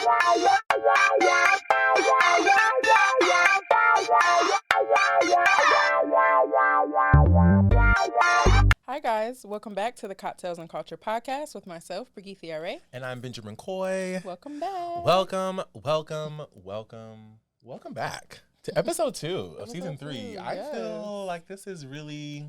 Hi guys, welcome back to the Cocktails and Culture podcast with myself, Brigethia Arai. And I'm Benjamin Coy. Welcome back. Welcome back to episode 2 of season 3. Yes. I feel like this is really,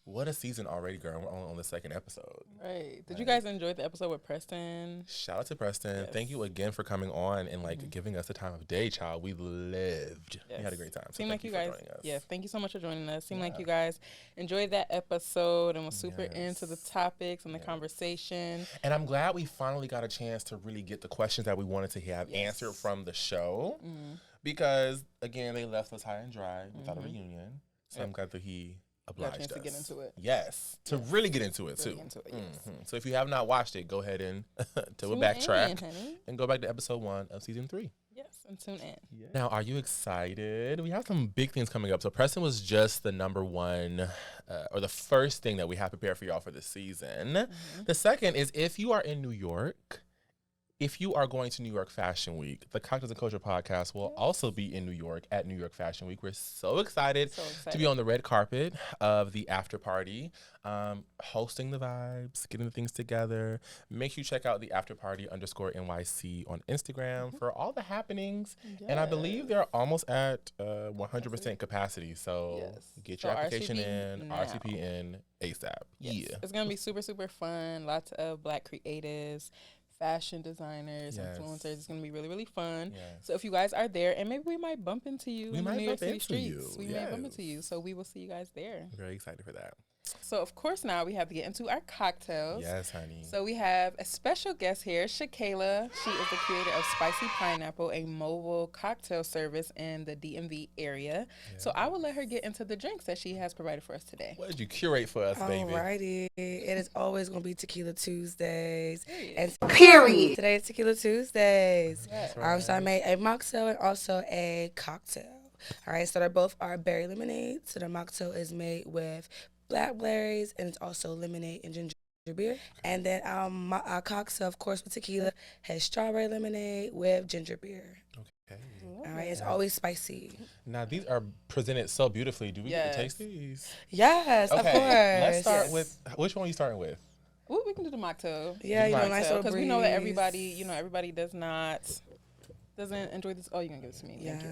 what a season already, girl. We're on the second episode. Right. Did you guys enjoy the episode with Preston? Shout out to Preston. Yes. Thank you again for coming on and giving us the time of day, child. We lived. Yes. We had a great time. So Seemed like you guys, yes, thank you so much for joining us. Seemed like Yeah. you guys enjoyed that episode and was super Yes. into the topics and the conversation. And I'm glad we finally got a chance to really get the questions that we wanted to have Yes. answered from the show. Because, again, they left us high and dry without a reunion. So I'm glad that he obliged Got a chance us. to get into it. Yes, to really get into it, Really too. get into it, yes. So if you have not watched it, go ahead and Tune in, backtrack honey. and go back to episode 1 of season 3. Yes, and tune in. Now, are you excited? We have some big things coming up. So Preston was just the number one or the first thing that we have prepared for y'all for this season. The second is if you are in New York, if you are going to New York Fashion Week, the Cocktails and Culture podcast will also be in New York at New York Fashion Week. We're so excited to be on the red carpet of the after party, hosting the vibes, getting the things together. Make sure you check out the afterparty_NYC on Instagram for all the happenings. And I believe they're almost at 100% capacity. So get your application in, RSVP in ASAP. Yes. Yeah. It's going to be super, super fun. Lots of Black creatives, fashion designers, influencers. It's going to be really, really fun. So if you guys are there, and maybe we might bump into you in the New York City streets. We may bump into you. So we will see you guys there. Very excited for that. So, of course, now we have to get into our cocktails. Yes, honey. So we have a special guest here, Shakayla. She is the creator of Spicy Pineapple, a mobile cocktail service in the DMV area. So I will let her get into the drinks that she has provided for us today. What did you curate for us, baby? Alrighty. It is always going to be Tequila Tuesdays. Period. Today is Tequila Tuesdays. Yes. So I made a mocktail and also a cocktail. All right, so they're both are berry lemonade. So the mocktail is made with blackberries, and it's also lemonade and ginger beer. And then my cocktail, of course, with tequila, has strawberry lemonade with ginger beer. Okay. All right, it's always spicy. Now, these are presented so beautifully. Do we get to taste these? Yes, of course. Let's start with, which one are you starting with? Well, we can do the mocktail. Yeah, nice little because breeze. we know that everybody doesn't enjoy this. Oh, you're going to give it to me. Thank you.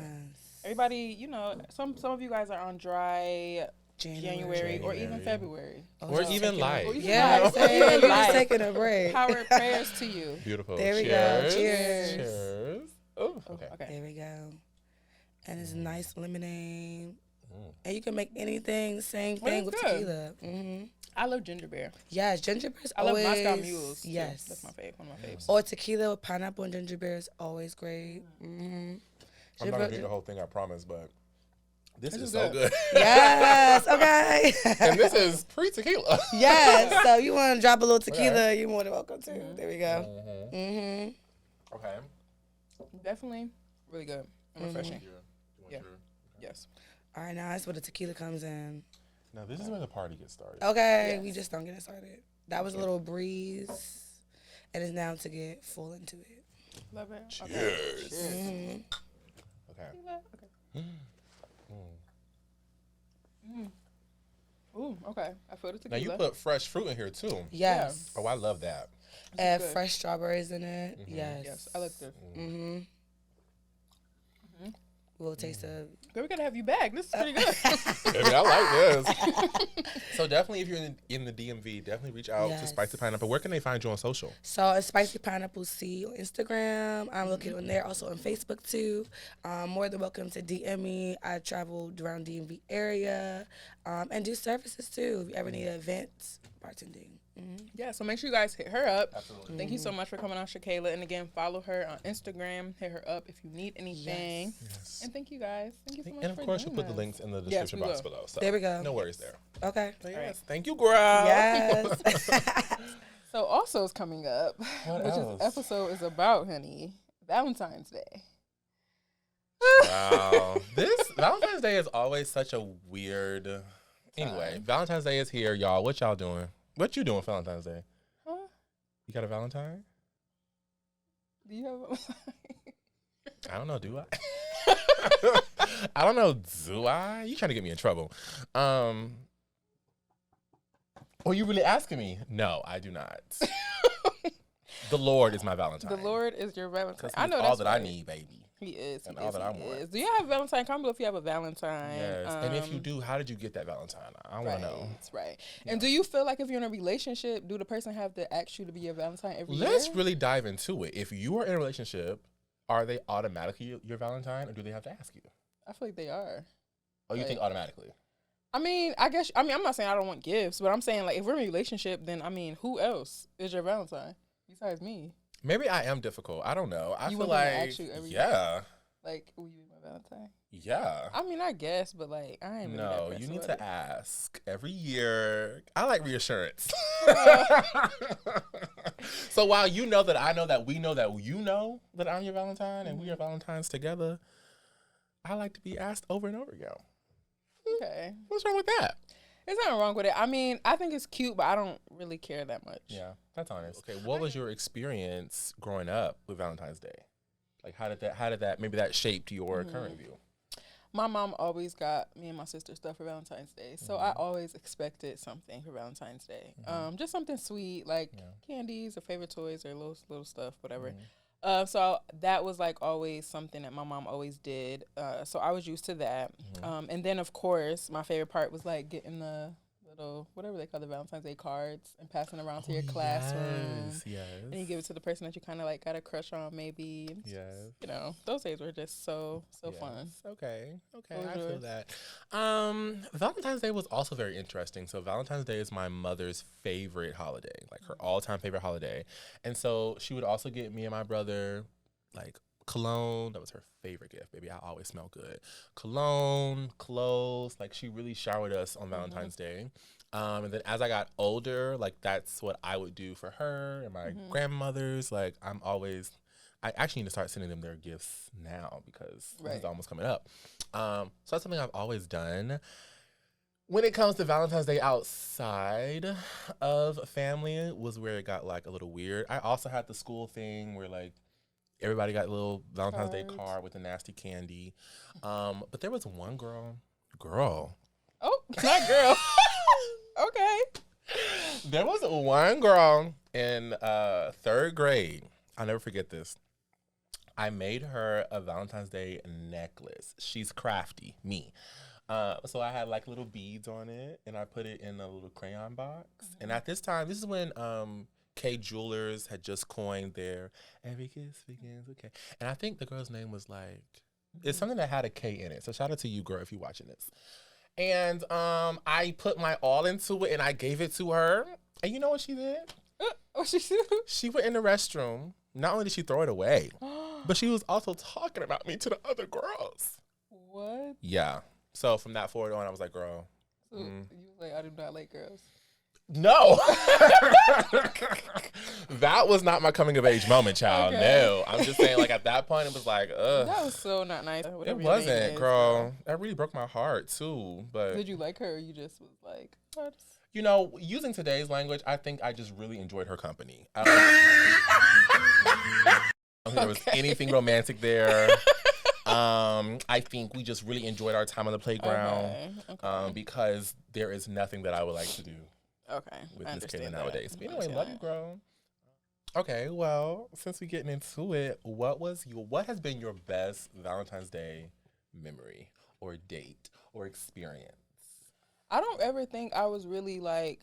Everybody, some of you guys are on dry January or even February. Or even light. Yeah, you're just taking a break. Power prayers to you. Beautiful. There we go. Cheers. Oh, okay. There we go. And it's nice lemonade. And you can make anything, same thing with tequila. I love ginger beer. Yes, ginger beer is I always. love Moscow Mules. Too. Yes. That's my favorite. One of my favorites. Or tequila with pineapple and ginger beer is always great. I'm not going to drink the whole thing, I promise, but this is so good. Yes, okay. And this is pre-tequila. Yes, so you want to drop a little tequila, you're more than welcome to. There we go. Okay. Definitely really good and refreshing. Yeah. Yes. All right, now that's where the tequila comes in. Now, this is where the party gets started. Okay, we just don't get it started. That was a little breeze, and it's now to get full into it. Love it. Cheers. Okay. Okay. Ooh, okay. I feel the Now, tequila. you put fresh fruit in here, too. Yes. Oh, I love that. Add fresh strawberries in it. Yes. Yes, I like this. We'll taste the. Girl, we gotta have you back. This is pretty good. Baby, I like this. So definitely, if you're in the DMV, definitely reach out to Spicy Pineapple. Where can they find you on social? So it's Spicy Pineapple C on Instagram. I'm looking on there, also on Facebook too. More than welcome to DM me. I traveled around DMV area and do services too. If you ever need events, bartending. Yeah, so make sure you guys hit her up. Absolutely. Thank you so much for coming on, Shakayla. And again, follow her on Instagram. Hit her up if you need anything. Yes. And thank you guys. Thank you so much. And of course, you'll put the links in the description box below. So there we go. No worries there. Okay. But yes, thank you, girl. Yes. So also is coming up, What episode is about, honey, Valentine's Day. Wow. This Valentine's Day is always such a weird. Anyway, Valentine's Day is here, y'all. What y'all doing? What you doing for Valentine's Day? Huh? You got a Valentine? Do Do you have a Valentine? I don't know. Do I? I don't know. Do I? You trying to get me in trouble? Oh, you really asking me? No, I do not. The Lord is my Valentine. The Lord is your Valentine. I know that's all that I need, baby. He is. And all that I want. Do you have a Valentine? Comment below if you have a Valentine. Yes. And if you do, how did you get that Valentine? I want to know. That's right. Yeah. And do you feel like if you're in a relationship, do the person have to ask you to be your Valentine every year? Let's really dive into it. If you are in a relationship, are they automatically your Valentine, or do they have to ask you? I feel like they are. Oh, you think automatically? I mean, I'm not saying I don't want gifts, but I'm saying, like, if we're in a relationship, then, I mean, who else is your Valentine besides me? Maybe I am difficult. I don't know. I feel like, ask you every year? Like, will you be my Valentine? Yeah. I mean, I guess, but, like, I ain't really No, you need to ask every year. I like reassurance. So while you know that I know that we know that you know that I'm your Valentine and we are Valentines together, I like to be asked over and over again. Okay. What's wrong with that? There's nothing wrong with it. I mean, I think it's cute, but I don't really care that much. Yeah, that's honest. Okay, what was your experience growing up with Valentine's Day? Like, how did that maybe that shaped your current view? My mom always got me and my sister stuff for Valentine's Day, so I always expected something for Valentine's Day. Just something sweet, like candies or favorite toys or little stuff, whatever. So that was like always something that my mom always did. So I was used to that. And then, of course, my favorite part was like getting the little, whatever they call the Valentine's Day cards and passing around to your classroom. Yes. And you give it to the person that you kind of like got a crush on, maybe. Yes. You know, those days were just so fun. Okay. I feel that. Valentine's Day was also very interesting. So Valentine's Day is my mother's favorite holiday, like her all-time favorite holiday. And so she would also get me and my brother, like, cologne. That was her favorite gift, baby. I always smell good. Cologne, clothes. Like, she really showered us on Valentine's Day. And then as I got older, like, that's what I would do for her and my grandmothers. Like, I actually need to start sending them their gifts now because it's almost coming up. So that's something I've always done. When it comes to Valentine's Day outside of family was where it got, like, a little weird. I also had the school thing where, like, everybody got a little Valentine's Day card with a nasty candy. But there was one girl. Oh, not girl. Okay. There was one girl in 3rd grade. I'll never forget this. I made her a Valentine's Day necklace. She's crafty, me. So I had like little beads on it, and I put it in a little crayon box. And at this time, this is when K Jewelers had just coined their "Every Kiss Begins with K," and I think the girl's name was like it's something that had a K in it. So shout out to you, girl, if you're watching this. And I put my all into it, and I gave it to her. And you know what she did? What she did? She went in the restroom. Not only did she throw it away, but she was also talking about me to the other girls. What? Yeah. So from that forward on, I was like, girl. So you was like, I do not like girls. No. That was not my coming of age moment, child. Okay. No. I'm just saying, like, at that point, it was like, ugh. That was so not nice. It wasn't, girl. That really broke my heart, too. But did you like her, or you just was like, what? You know, using today's language, I think I just really enjoyed her company. I don't think there was anything romantic there. I think we just really enjoyed our time on the playground. Okay. Because there is nothing that I would like to do. Okay. With Miss Katie nowadays. But anyway, love you, girl. Okay, well, since we're getting into it, what has been your best Valentine's Day memory or date or experience? I don't ever think I was really like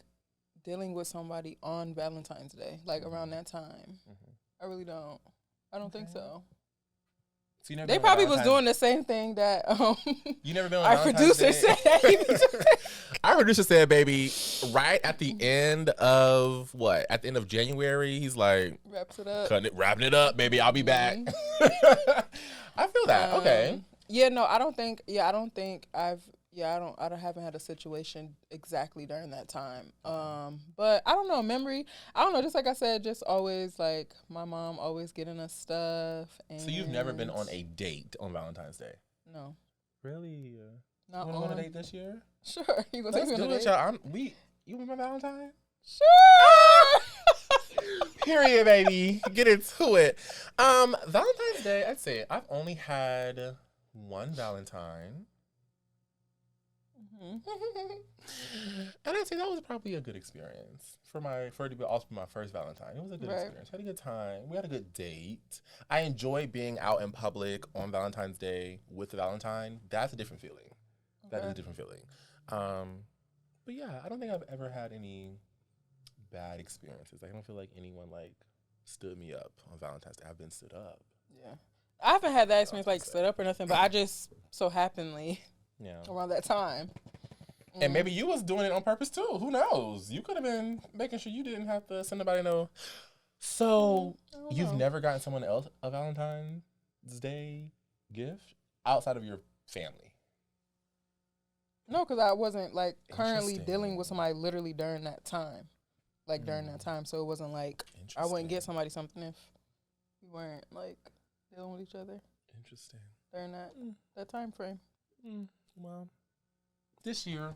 dealing with somebody on Valentine's Day, like around that time. I really don't. I don't think so. So they probably was doing the same thing that you never been on our producer said. Our producer said, baby, right at the end of At the end of January, he's like, wraps it up, wrapping it up, baby. I'll be back. I feel that. Okay. Yeah. No, I don't think. Yeah, I don't think I've. Yeah, I haven't had a situation exactly during that time. But I don't know, memory. I don't know, just like I said, just always like my mom always getting us stuff. And so you've never been on a date on Valentine's Day? No. Really? Not you want to go on a date this year? Sure. You gonna take me on a date? You want my Valentine? Sure. Period, baby. Get into it. Valentine's Day, I'd say I've only had one Valentine. And I'd say that was probably a good experience for it to be also my first Valentine. It was a good experience. I had a good time. We had a good date. I enjoy being out in public on Valentine's Day with the Valentine. That's a different feeling. That is a different feeling. But yeah, I don't think I've ever had any bad experiences. I don't feel like anyone like stood me up on Valentine's Day. I've been stood up. Yeah, I haven't had that experience like stood up or nothing, but I just so happenly around that time. And maybe you was doing it on purpose too. Who knows? You could have been making sure you didn't have to send nobody know. So you've never gotten someone else a Valentine's Day gift outside of your family? No, because I wasn't like currently dealing with somebody literally during that time. Like during that time. So it wasn't like I wouldn't get somebody something if we weren't like dealing with each other. Interesting. During that time frame. Well, this year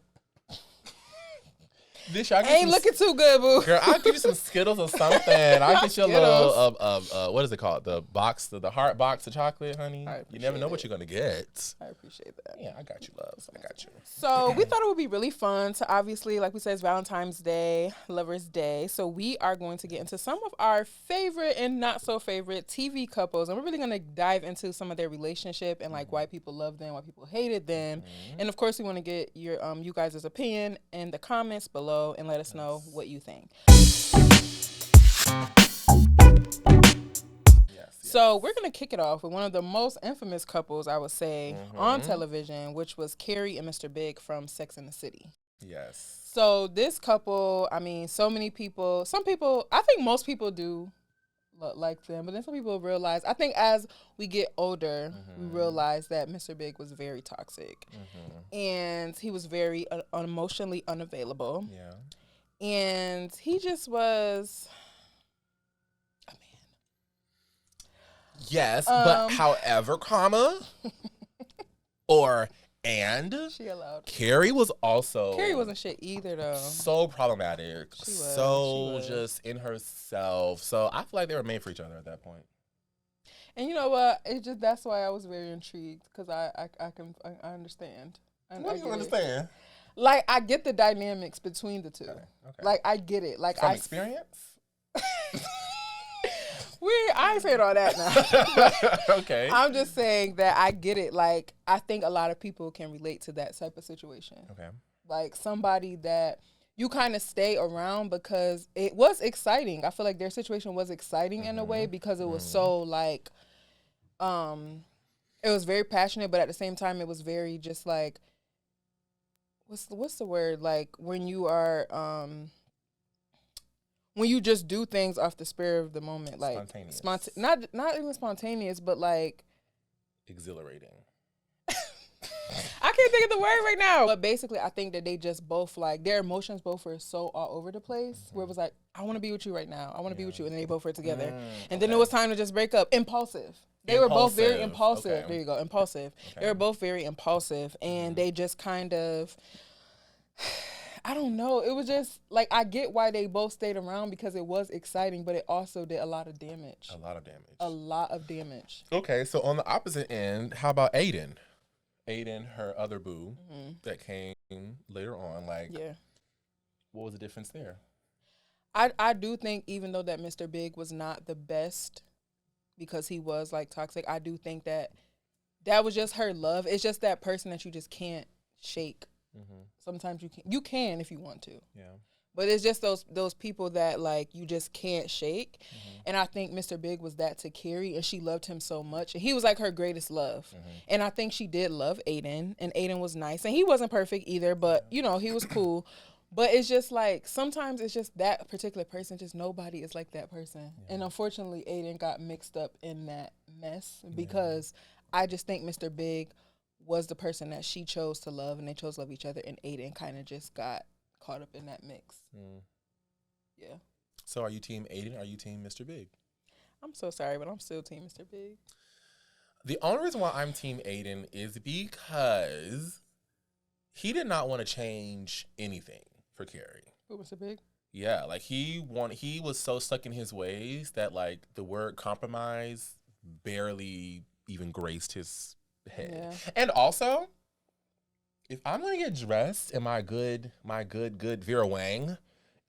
ain't looking too good, boo. Girl, I'll give you some Skittles or something. I'll get you a little what is it called? The box, the heart box of chocolate, honey. You never know what you're gonna get. I appreciate that. Yeah, I got you, love. I got you. So we thought it would be really fun to obviously, like we said, it's Valentine's Day, Lover's Day. So we are going to get into some of our favorite and not so favorite TV couples, and we're really gonna dive into some of their relationship and like why people love them, why people hated them, and of course we want to get your you guys' opinion in the comments below. And let us know what you think. So we're going to kick it off with one of the most infamous couples, I would say, on television, which was Carrie and Mr. Big from Sex and the City. Yes. So this couple, I mean, so many people, some people, I think most people do like them, but then some people realize, I think as we get older, we realize that Mr. Big was very toxic. And he was very emotionally unavailable. Yeah. And he just was a man. Yes, but however, she allowed. Carrie wasn't shit either, though. So problematic. She was. Just in herself. So I feel like they were made for each other at that point. And you know what? That's why I was very intrigued, because I understand. What do you understand? Like, I get the dynamics between the two. Okay. Like, I get it. Like, from experience? I ain't saying all that now. Okay. I'm just saying that I get it. Like, I think a lot of people can relate to that type of situation. Okay. Like, somebody that you kind of stay around because it was exciting. I feel like their situation was exciting in a way, because it was so, like, it was very passionate, but at the same time, it was very just, like, what's the word? Like, when you are, when you just do things off the spur of the moment, like spontaneous. Not even spontaneous, but like exhilarating. I can't think of the word right now. But basically, I think that they just both, like, their emotions both were so all over the place, where it was like, I want to be with you right now. I want to be with you. And then they both were together. And then it was time to just break up. Impulsive. They were both very impulsive. Okay. There you go. Impulsive. Okay. They were both very impulsive. And they just kind of, I don't know. It was just, like, I get why they both stayed around, because it was exciting, but it also did a lot of damage. A lot of damage. A lot of damage. Okay, so on the opposite end, how about Aiden? Aiden, her other boo, that came later on. Like, what was the difference there? I do think, even though that Mr. Big was not the best, because he was, like, toxic, I do think that was just her love. It's just that person that you just can't shake. Sometimes you can if you want to. Yeah. But it's just those people that, like, you just can't shake. And I think Mr. Big was that to Carrie, and she loved him so much. And he was, like, her greatest love. And I think she did love Aiden, and Aiden was nice. And he wasn't perfect either, but, you know, he was cool. But it's just, like, sometimes it's just that particular person, just nobody is like that person. Yeah. And unfortunately, Aiden got mixed up in that mess, because I just think Mr. Big was the person that she chose to love, and they chose to love each other, and Aiden kind of just got caught up in that mix. Yeah. So are you team Aiden or are you team Mr. Big? I'm so sorry, but I'm still team Mr. Big. The only reason why I'm team Aiden is because he did not want to change anything for Carrie. Who, Mr. Big? Yeah, like he was so stuck in his ways that like the word compromise barely even graced his head. Yeah. And also, if I'm gonna get dressed in my good Vera Wang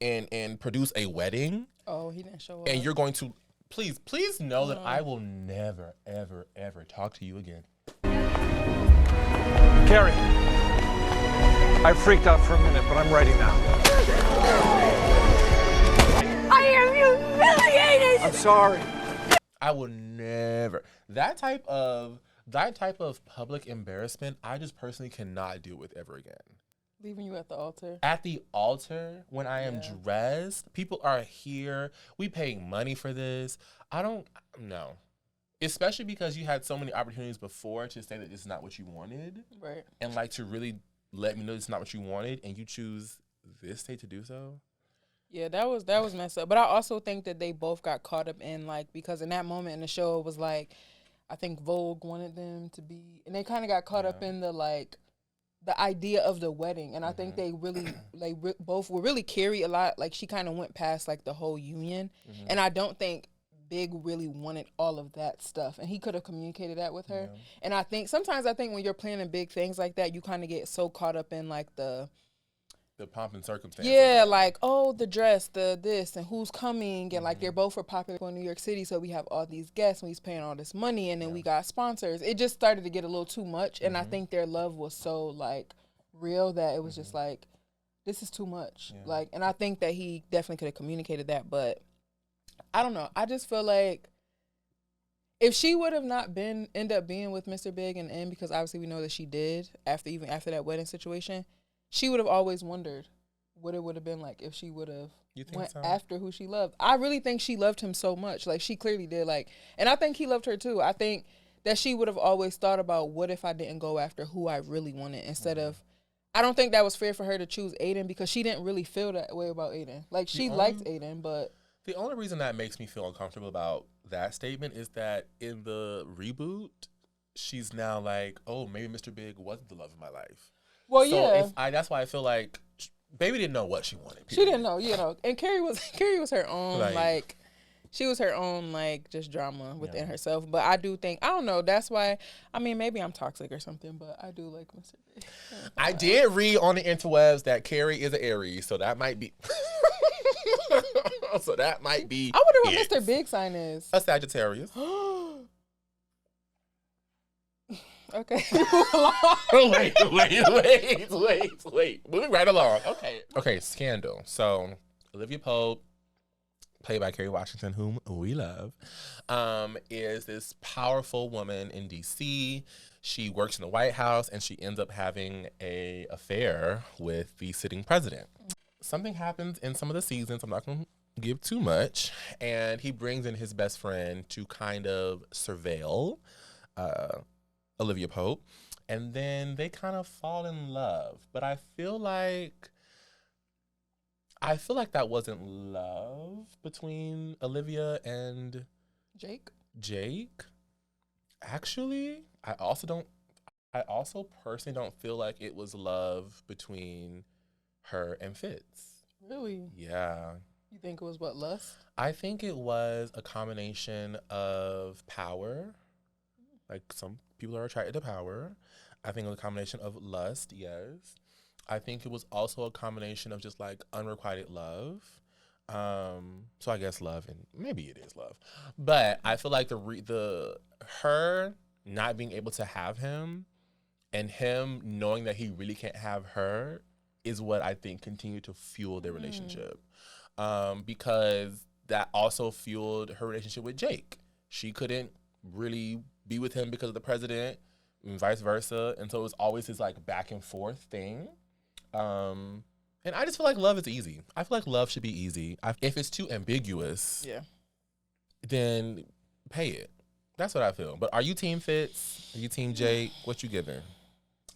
and produce a wedding. Oh, he didn't show up. And you're going to please know that I will never, ever, ever talk to you again. Carrie, I freaked out for a minute, but I'm ready now. I am humiliated. I'm sorry. I will never. That type of public embarrassment, I just personally cannot deal with ever again. Leaving you at the altar. At the altar, when I am dressed, people are here. We paying money for this. I don't know. Especially because you had so many opportunities before to say that this is not what you wanted. Right. And like to really let me know it's not what you wanted, and you choose this day to do so. Yeah, that was messed up. But I also think that they both got caught up in like, because in that moment in the show it was like, I think Vogue wanted them to be, and they kind of got caught up in the like the idea of the wedding, and I think they really both were really Carrie a lot. Like she kind of went past like the whole union, and I don't think Big really wanted all of that stuff, and he could have communicated that with her. And I think sometimes when you're planning big things like that, you kind of get so caught up in like the pomp and circumstance. Yeah, like, oh, the dress, the this, and who's coming, and like they're both were popular in New York City, so we have all these guests, and he's paying all this money, and then we got sponsors. It just started to get a little too much, and I think their love was so like real that it was just like, this is too much. Yeah. Like, and I think that he definitely could have communicated that, but I don't know. I just feel like if she would have not end up being with Mr. Big in the end, because obviously we know that she did after that wedding situation, she would have always wondered what it would have been like if she would have went after who she loved. I really think she loved him so much. Like, she clearly did. Like, and I think he loved her too. I think that she would have always thought about, what if I didn't go after who I really wanted instead of, I don't think that was fair for her to choose Aiden, because she didn't really feel that way about Aiden. Like, she liked Aiden, but... The only reason that makes me feel uncomfortable about that statement is that in the reboot, she's now like, oh, maybe Mr. Big wasn't the love of my life. Well, so that's why I feel like Baby didn't know what she wanted. She didn't know, and Carrie was her own, like she was her own, like, just drama within herself. But I do think, I don't know, that's why, I mean, maybe I'm toxic or something, but I do like Mr. Big. I did read on the interwebs that Carrie is an Aries, so that might be... I wonder what Mr. Big sign is. A Sagittarius. Okay. Wait. Moving right along. Okay, Scandal. So, Olivia Pope, played by Kerry Washington, whom we love, is this powerful woman in D.C. She works in the White House, and she ends up having an affair with the sitting president. Something happens in some of the seasons. I'm not going to give too much. And he brings in his best friend to kind of surveil Olivia Pope, and then they kind of fall in love. But I feel like that wasn't love between Olivia and Jake. Actually, I also personally don't feel like it was love between her and Fitz. Really? Yeah. You think it was what, lust? I think it was a combination of power. Like, some people are attracted to power. I think it was a combination of lust, yes. I think it was also a combination of just, like, unrequited love. So I guess love, and maybe it is love. But I feel like her not being able to have him and him knowing that he really can't have her is what I think continued to fuel their relationship. Because that also fueled her relationship with Jake. She couldn't really be with him because of the president, and vice versa. And so it was always this, like, back and forth thing. And I just feel like love is easy. I feel like love should be easy. If it's too ambiguous, then pay it. That's what I feel. But are you team Fitz? Are you team Jake? What you giving?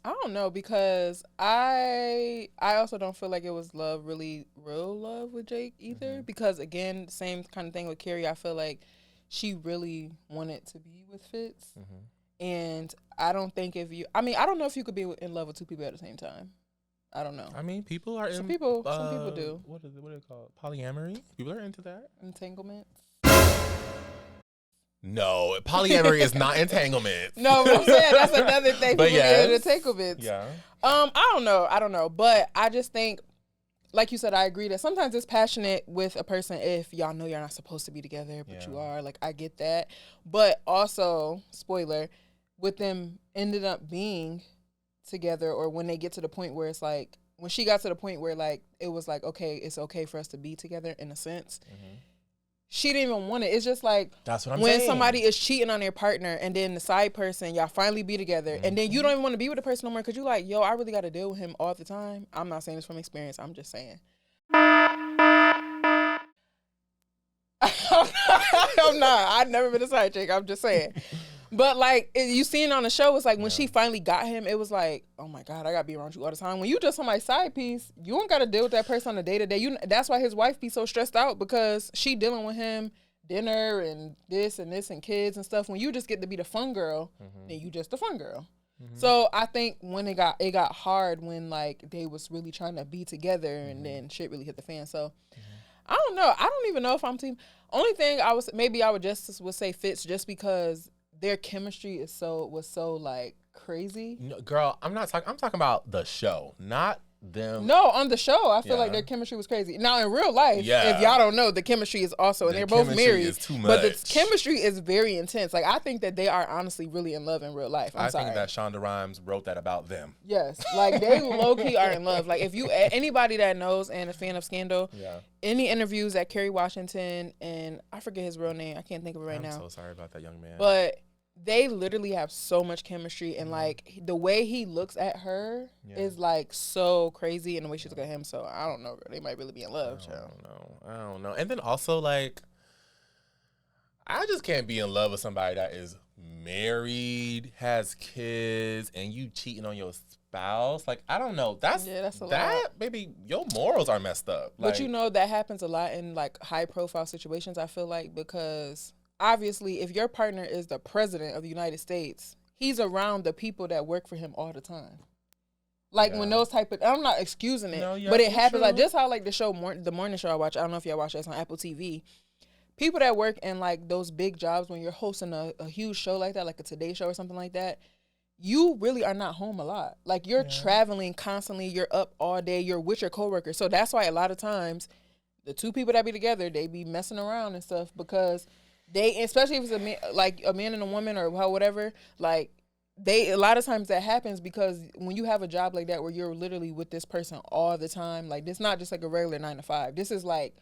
I don't know, because I also don't feel like it was love, really real love with Jake either. Because, again, same kind of thing with Carrie. I feel like she really wanted to be with Fitz. And I don't think I don't know if you could be in love with two people at the same time. I don't know. I mean, people are some people do. What is it called? Polyamory? People are into that. Entanglements. No, polyamory is not entanglement. No, but I'm saying that's another thing. But yes. Entanglements. Yeah. I don't know. But I just think, like you said, I agree that sometimes it's passionate with a person if y'all know you're not supposed to be together, but you are. Like, I get that. But also, spoiler, with them ended up being together, or when they get to the point where it's like, when she got to the point where, like, it was like, okay, it's okay for us to be together in a sense. Mm-hmm. She didn't even want it. It's just like, that's what I'm when saying. somebody is cheating on their partner and then the side person, y'all finally be together, and then you don't even want to be with the person no more because you're like, yo, I really got to deal with him all the time. I'm not saying this from experience. I'm just saying. I'm not. I've never been a side chick. I'm just saying. But, like, you seen on the show, it's like when she finally got him, it was like, oh, my God, I got to be around you all the time. When you just somebody's side piece, you don't got to deal with that person on a day-to-day. That's why his wife be so stressed out, because she dealing with him, dinner and this and kids and stuff. When you just get to be the fun girl, then you just the fun girl. Mm-hmm. So I think when it got hard when, like, they was really trying to be together and then shit really hit the fan. So I don't know. I don't even know if I'm team. Only thing I would say Fitz, just because their chemistry was so like crazy. No, girl, I'm talking about the show, not them. No, on the show, I feel like their chemistry was crazy. Now in real life, if y'all don't know, the chemistry is also, and they're both married, is too much. But the chemistry is very intense. Like, I think that they are honestly really in love in real life. I think that Shonda Rhimes wrote that about them. Yes, like, they low key are in love. Like, if you anybody that knows and a fan of Scandal, any interviews that Kerry Washington, and I forget his real name, I can't think of it now. I'm so sorry about that young man. But they literally have so much chemistry, and like the way he looks at her is like so crazy, and the way she looks at him. So I don't know, girl. They might really be in love. I don't know. And then also, like, I just can't be in love with somebody that is married, has kids, and you cheating on your spouse. Like, I don't know. That's a lot. Maybe your morals are messed up. But you know, that happens a lot in like high profile situations, I feel like, because obviously, if your partner is the president of the United States, he's around the people that work for him all the time. Like, when those type of, I'm not excusing it, but it happens. True. Like, just how, like, the morning show I watch, I don't know if y'all watch it, it's on Apple TV. People that work in, like, those big jobs, when you're hosting a huge show like that, like a Today Show or something like that, you really are not home a lot. Like, you're traveling constantly, you're up all day, you're with your coworkers. So that's why a lot of times, the two people that be together, they be messing around and stuff, because they, especially if it's a man and a woman or whatever, like, a lot of times that happens because when you have a job like that where you're literally with this person all the time, like, it's not just like a regular 9 to 5. This is like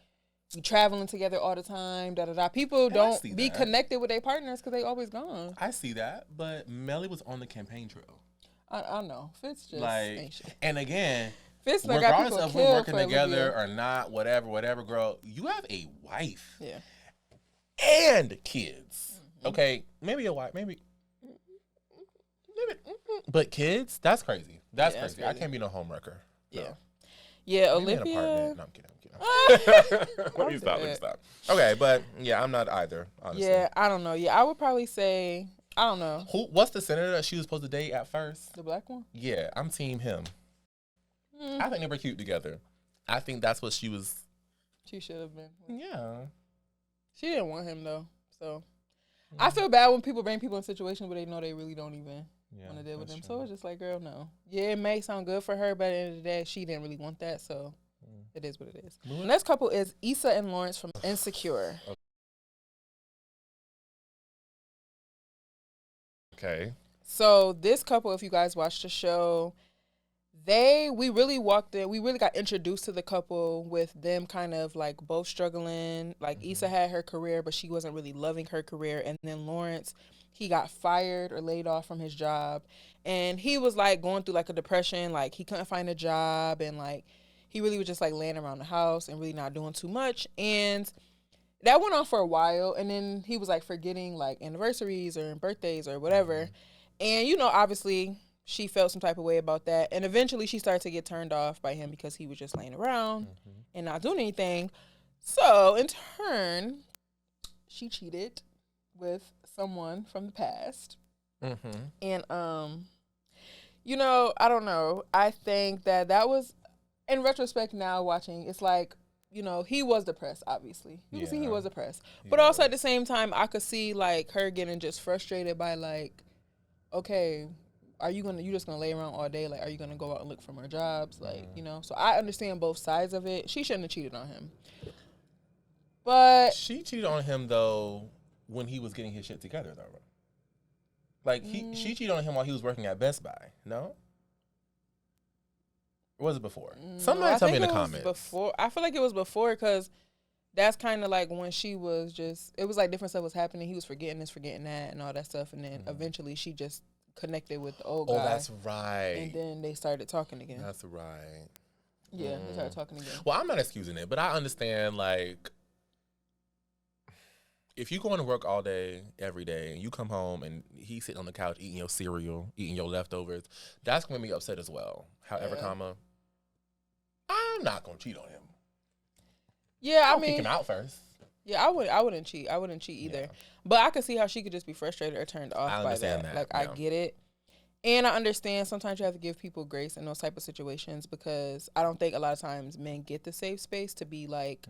you traveling together all the time, People don't be connected with their partners because they always gone. I see that, but Melly was on the campaign trail. I know. Fitz just ain't shit. And again, Fitz regardless of we're working together or not, whatever, girl, you have a wife. Yeah. And kids. Okay, maybe a wife, maybe, but kids, that's crazy. That's crazy. I can't be no homewrecker. No. Yeah, maybe Olivia. No, I'm kidding. Let me stop. Okay, but yeah, I'm not either, honestly. Yeah, I don't know. Yeah, I would probably say, I don't know. What's the senator that she was supposed to date at first? The black one? Yeah, I'm team him. I think they were cute together. I think that's what she should have been. Yeah. She didn't want him, though. So I feel bad when people bring people in situations where they know they really don't even want to deal with them. True. So it's just like, girl, no. Yeah, it may sound good for her, but at the end of the day, she didn't really want that. So it is what it is. The next couple is Issa and Lawrence from Insecure. Okay. So this couple, if you guys watched the show, we really got introduced to the couple with them kind of like both struggling. Like Issa had her career, but she wasn't really loving her career. And then Lawrence, he got fired or laid off from his job. And he was like going through like a depression. Like he couldn't find a job. And like he really was just like laying around the house and really not doing too much. And that went on for a while. And then he was like forgetting like anniversaries or birthdays or whatever. And, you know, obviously she felt some type of way about that. And eventually she started to get turned off by him because he was just laying around and not doing anything. So in turn, she cheated with someone from the past. And, You know, I don't know. I think that was, in retrospect now watching, it's like, you know, he was depressed, obviously. You can see he was depressed. But also at the same time, I could see, like, her getting just frustrated by, like, okay, you just gonna lay around all day? Like, are you gonna go out and look for more jobs? Like, you know? So I understand both sides of it. She shouldn't have cheated on him. But she cheated on him, though, when he was getting his shit together, though. Like, she cheated on him while he was working at Best Buy, no? Or was it before? Somebody tell me in the comments. Before. I feel like it was before, because that's kind of like when she was just, it was like different stuff was happening. He was forgetting this, forgetting that, and all that stuff. And then eventually she just connected with the old guy. Oh, that's right. And then they started talking again. That's right. Yeah, they started talking again. Well, I'm not excusing it, but I understand, like, if you go into work all day, every day, and you come home and he's sitting on the couch eating your cereal, eating your leftovers, that's going to make me upset as well. However, I'm not going to cheat on him. Yeah, I'll kick him out first. Yeah, I wouldn't cheat. I wouldn't cheat either. Yeah. But I could see how she could just be frustrated or turned off by that. Like, I get it. And I understand sometimes you have to give people grace in those type of situations, because I don't think a lot of times men get the safe space to be like,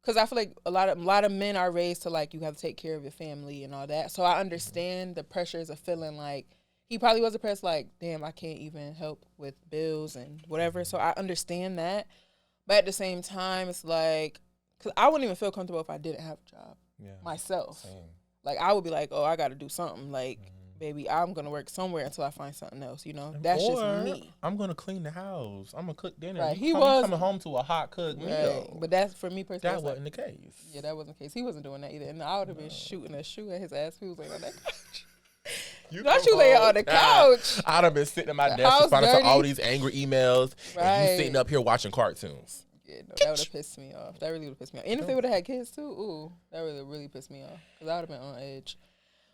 because I feel like a lot of men are raised to, like, you have to take care of your family and all that. So I understand the pressures of feeling like he probably was depressed, like, damn, I can't even help with bills and whatever. So I understand that. But at the same time, it's like, because I wouldn't even feel comfortable if I didn't have a job myself. Same. Like, I would be like, oh, I got to do something. Like, baby, I'm going to work somewhere until I find something else, you know? That's just me. I'm going to clean the house. I'm going to cook dinner. Right. He was coming home to a hot cooked meal. But that's, for me personally, that wasn't the case. Yeah, that wasn't the case. He wasn't doing that either. And I would have been shooting a shoe at his ass. He was like on that couch. Not you laying on the couch. I'd have been sitting at my desk responding to all these angry emails. And you sitting up here watching cartoons. Yeah, no, that would have pissed me off. That really would have pissed me off. And if they would have had kids too, ooh, that really pissed me off. Because I would have been on edge.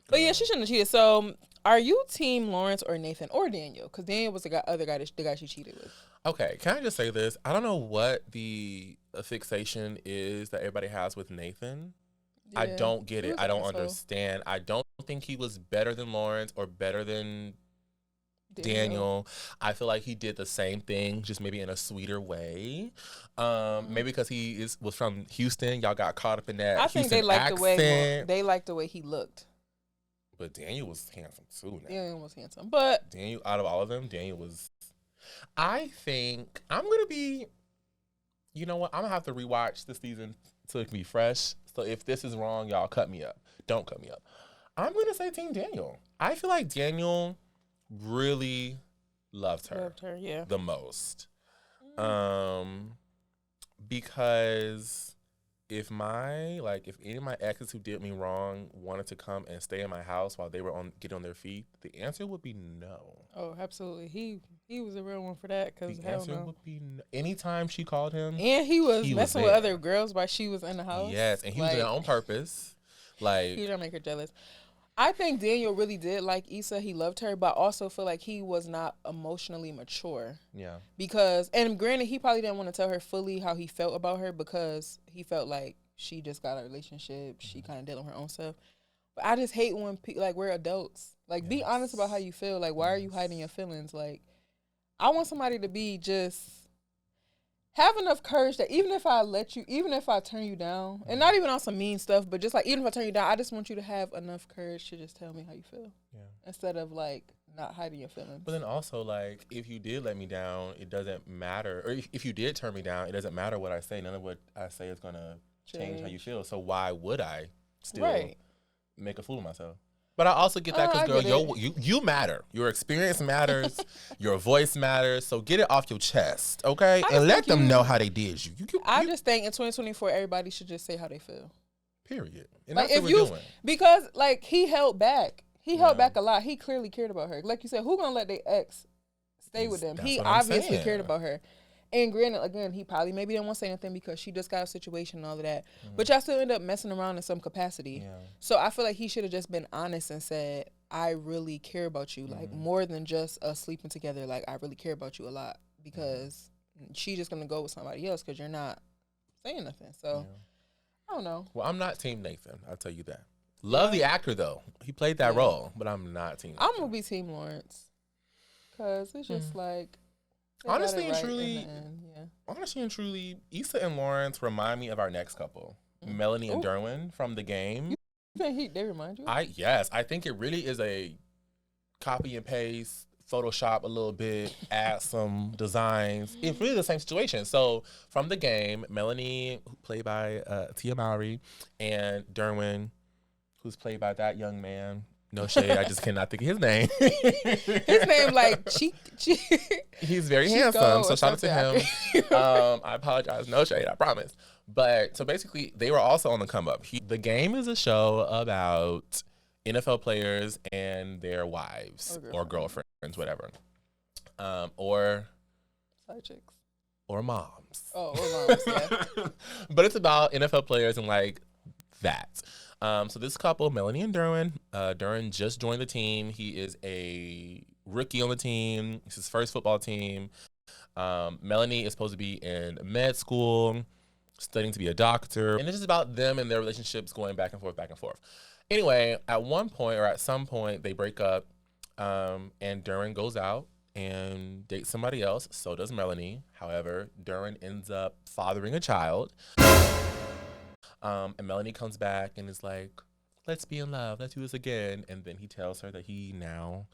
But yeah, she shouldn't have cheated. So, are you team Lawrence or Nathan or Daniel? Because Daniel was the other guy, the guy she cheated with. Okay, can I just say this? I don't know what the fixation is that everybody has with Nathan. Yeah, I don't get it. I don't understand. I don't think he was better than Lawrence or better than Daniel. I feel like he did the same thing, just maybe in a sweeter way. Maybe because he was from Houston. Y'all got caught up in that. I think Houston they liked the way he looked. But Daniel was handsome too. Daniel was handsome, but Daniel, out of all of them, Daniel was. I think I'm gonna be. You know what? I'm gonna have to rewatch this season so it can be fresh. So if this is wrong, y'all cut me up. Don't cut me up. I'm gonna say Team Daniel. I feel like Daniel really loved her the most. Because if any of my exes who did me wrong wanted to come and stay in my house while they were getting on their feet, the answer would be no. Oh, absolutely. He was a real one for that. Because the answer would be no. Anytime she called him, and he was messing with other girls while she was in the house. Yes, and he was doing it on purpose. Like, he don't make her jealous. I think Daniel really did like Issa. He loved her, but also feel like he was not emotionally mature. Yeah. Because, and granted, he probably didn't want to tell her fully how he felt about her, because he felt like she just got a relationship. She kind of dealing with her own stuff. But I just hate when we're adults. Like, be honest about how you feel. Like, why are you hiding your feelings? Like, I want somebody to be just have enough courage that even if I turn you down, and not even on some mean stuff, but just like, even if I turn you down, I just want you to have enough courage to just tell me how you feel. Yeah. Instead of like not hiding your feelings. But then also, like, if you did let me down, it doesn't matter. Or if you did turn me down, it doesn't matter what I say. None of what I say is going to change how you feel. So why would I still make a fool of myself? But I also get that because, girl, you matter. Your experience matters. Your voice matters. So get it off your chest, okay? And let them know how they did you. I just think in 2024, everybody should just say how they feel. Period. And like, that's what we're doing. Because, like, he held back. He held back a lot. He clearly cared about her. Like you said, who gonna let their ex stay with them? He obviously cared about her. And granted, again, he probably maybe didn't want to say anything because she just got a situation and all of that. But y'all still end up messing around in some capacity. Yeah. So I feel like he should have just been honest and said, I really care about you. Like, more than just us sleeping together. Like, I really care about you a lot. Because she's just going to go with somebody else because you're not saying nothing. So, I don't know. Well, I'm not Team Nathan. I'll tell you that. Love the actor, though. He played that role. But I'm not Team Nathan. I'm going to be Team Lawrence. because it's just like honestly and truly, Issa and Lawrence remind me of our next couple, Melanie and Derwin from The Game. You think they remind you? Yes, I think it really is a copy and paste, Photoshop a little bit, add some designs. It's really the same situation. So from The Game, Melanie, played by Tia Mowry, and Derwin, who's played by that young man. No shade, I just cannot think of his name. His name, like, he's very handsome, so shout out to him. I apologize, no shade, I promise. But, so basically, they were also on the come up. The Game is a show about NFL players and their wives or girlfriends, whatever. Or side chicks. Or moms. Oh, or moms, yeah. But it's about NFL players and, like, that. So this couple, Melanie and Derwin, Derwin just joined the team. He is a rookie on the team. It's his first football team. Melanie is supposed to be in med school, studying to be a doctor. And it's just about them and their relationships going back and forth, back and forth. Anyway, at one point or at some point, they break up, and Derwin goes out and dates somebody else. So does Melanie. However, Derwin ends up fathering a child. And Melanie comes back and is like, let's be in love. Let's do this again. And then he tells her that he now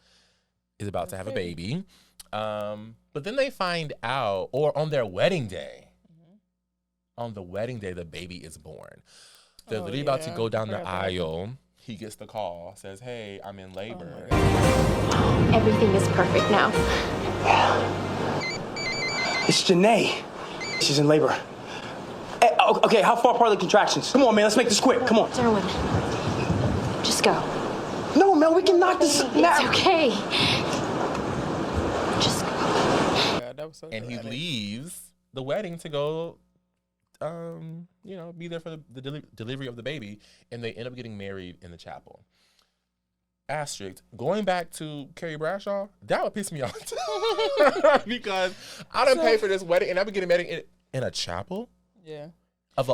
is about to have a baby. But then they find out, or on their wedding day, on the wedding day, the baby is born. They're literally about to go down the aisle. He gets the call, says, hey, I'm in labor. Everything is perfect now. It's Janae. She's in labor. Okay, how far apart are the contractions? Come on, man, let's make this quick. Come on. Derwin, just go. No, Mel, we can knock this now. It's okay. Just go. Yeah, that was so and dramatic. He leaves the wedding to go, be there for the delivery of the baby, and they end up getting married in the chapel. Asterisk, going back to Carrie Bradshaw, that would piss me off because I done pay for this wedding and I've been getting married in a chapel. Yeah. Of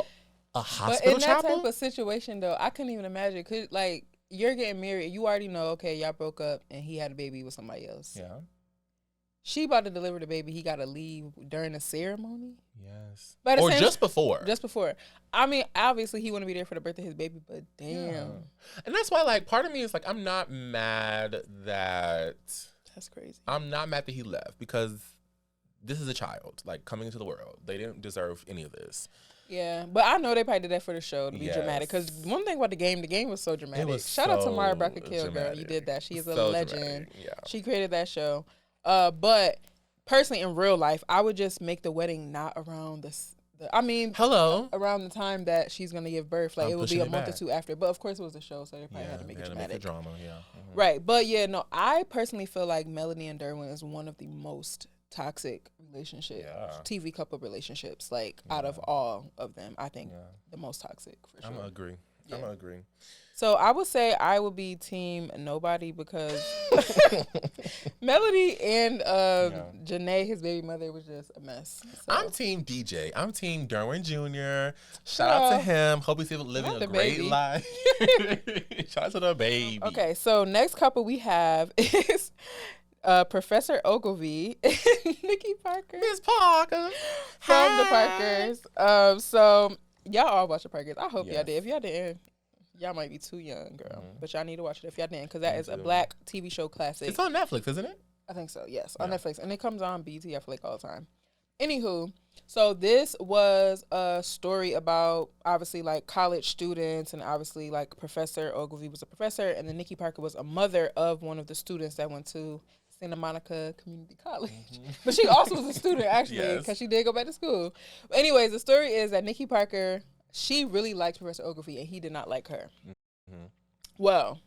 a hospital chapel? But in that type of situation, though, I couldn't even imagine. Cause, like, you're getting married. You already know, okay, y'all broke up and he had a baby with somebody else. Yeah. She about to deliver the baby. He got to leave during the ceremony? Yes. But or just before. Just before. I mean, obviously, he want to be there for the birth of his baby, but damn. Yeah. And that's why, like, part of me is like, I'm not mad that... That's crazy. I'm not mad that he left because this is a child, like, coming into the world. They didn't deserve any of this. Yeah, but I know they probably did that for the show to be dramatic. Because one thing about the game was so dramatic. Shout out to Mara Brockett-Kill, girl. You did that. She is a legend. Yeah. She created that show. But personally, in real life, I would just make the wedding not around around the time that she's going to give birth. Like, it would be a month or two after. But, of course, it was a show, so they probably had to make it dramatic. Make the drama, yeah. Mm-hmm. Right. But, yeah, no, I personally feel like Melanie and Derwin is one of the most toxic TV couple relationships, like out of all of them. I think the most toxic for sure. I'm gonna agree. Yeah. I'm gonna agree. So I would say I would be team nobody because Melody and Janae, his baby mother, was just a mess. So. I'm team DJ. I'm team Derwin Jr. Shout out to him. Hope he's living a great life. Shout out to the baby. Okay, so next couple we have is Professor Ogilvy and Nikki Parker. Miss Parker. From the Parkers. So y'all all watch the Parkers. I hope y'all did. If y'all didn't, y'all might be too young, girl. Mm-hmm. But y'all need to watch it if y'all didn't, because that is a black TV show classic. It's on Netflix, isn't it? I think so, yes. On Netflix. And it comes on BT, I feel like, all the time. Anywho, so this was a story about, obviously, like, college students, and obviously, like, Professor Ogilvy was a professor, and then Nikki Parker was a mother of one of the students that went to Santa Monica Community College. Mm-hmm. But she also was a student, actually, because she did go back to school. But anyways, the story is that Nikki Parker, she really liked Professor Ogilvy, and he did not like her. Mm-hmm. Well,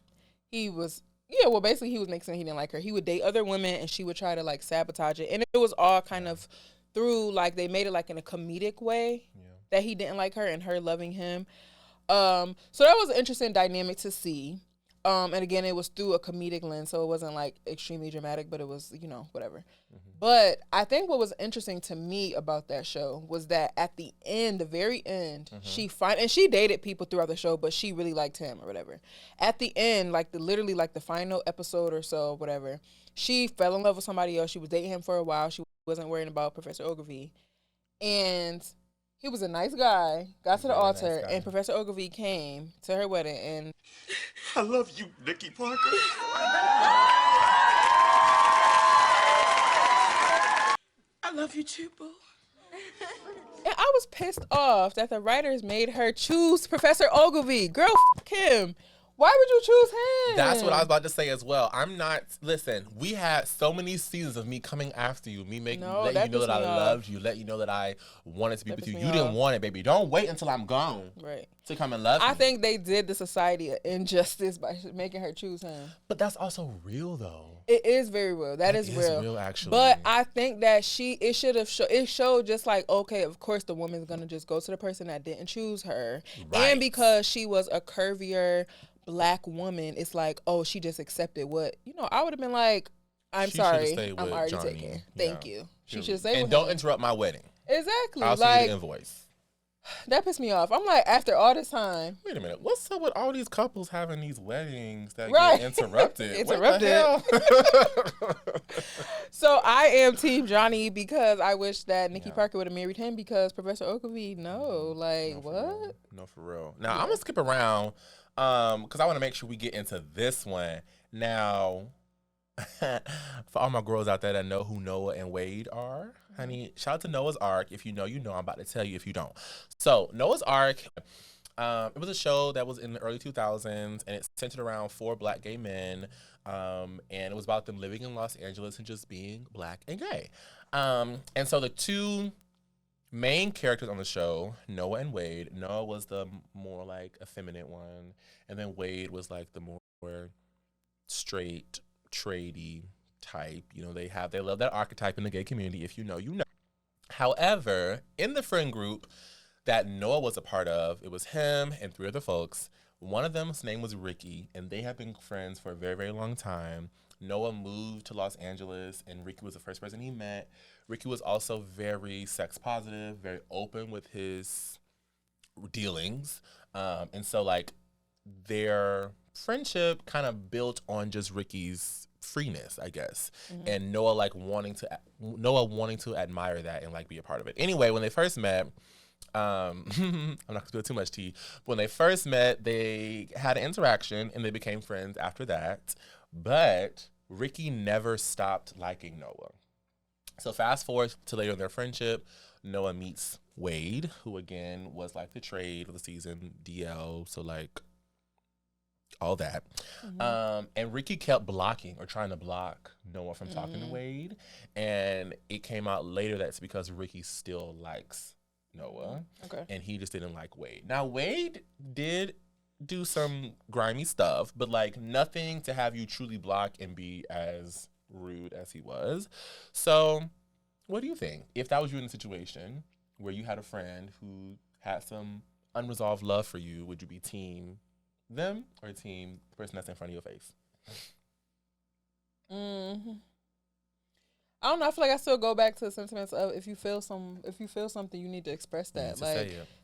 basically he was making sense he didn't like her. He would date other women, and she would try to, like, sabotage it. And it was all kind of through, like, they made it, like, in a comedic way that he didn't like her and her loving him. So that was an interesting dynamic to see. And again, it was through a comedic lens, so it wasn't like extremely dramatic, but it was, whatever. But I think what was interesting to me about that show was that at the end, the very end, and she dated people throughout the show, but she really liked him or whatever. At the end, literally the final episode or so, whatever, she fell in love with somebody else. She was dating him for a while. She wasn't worrying about Professor Ogilvy. And he was a nice guy, got to the altar, and Professor Ogilvy came to her wedding. And I love you, Nikki Parker. I love you too, boo. And I was pissed off that the writers made her choose Professor Ogilvy. Girl, f*** him. Why would you choose him? That's what I was about to say as well. Listen, we had so many seasons of me coming after you, me letting you know that I loved you, let you know that I wanted to be with you. You didn't want it, baby. Don't wait until I'm gone. Right. To come and love me. I think they did the society an injustice by making her choose him. But that's also real, though. It is very real. That is real, actually. But I think that it showed just like, okay, of course the woman's going to just go to the person that didn't choose her. Right. And because she was a curvier Black woman, it's like, oh, she just accepted what, I would have been like, I'm sorry, I'm already Johnny. Taken. Thank you. She should say and don't interrupt my wedding. Exactly. I'll send you the invoice. That pissed me off. I'm like, after all this time. Wait a minute. What's up with all these couples having these weddings that get interrupted? So I am Team Johnny because I wish that Nikki Parker would have married him because Professor Ogilvy, what? No, for real. Now, I'm going to skip around because I want to make sure we get into this one. Now, for all my girls out there that know who Noah and Wade are, honey, shout out to Noah's Ark. If you know, you know. I'm about to tell you if you don't. So, Noah's Ark, it was a show that was in the early 2000s, and it centered around 4 Black gay men, and it was about them living in Los Angeles and just being Black and gay. And so the two main characters on the show, Noah and Wade. Noah was the more effeminate one, and then Wade was the more straight, tradey type. They love that archetype in the gay community. If you know, you know. However, in the friend group that Noah was a part of, it was him and 3 other folks. One of them's name was Ricky, and they have been friends for a very, very long time. Noah moved to Los Angeles, and Ricky was the first person he met. Ricky was also very sex positive, very open with his dealings. And so, their friendship kind of built on just Ricky's freeness, I guess. Mm-hmm. And Noah wanting to admire that and be a part of it. Anyway, when they first met, I'm not gonna spill too much tea. But when they first met, they had an interaction and they became friends after that. But Ricky never stopped liking Noah. So fast forward to later in their friendship, Noah meets Wade, who again was the trade of the season, DL, so all that. Mm-hmm. And Ricky kept blocking or trying to block Noah from talking to Wade. And it came out later that's because Ricky still likes Noah. Okay. And he just didn't like Wade. Now, Wade did do some grimy stuff, but nothing to have you truly block and be as rude as he was. So what do you think? If that was you in a situation where you had a friend who had some unresolved love for you, would you be team them or team the person that's in front of your face? I don't know. I feel like I still go back to the sentiments of if you feel something, you need to express that.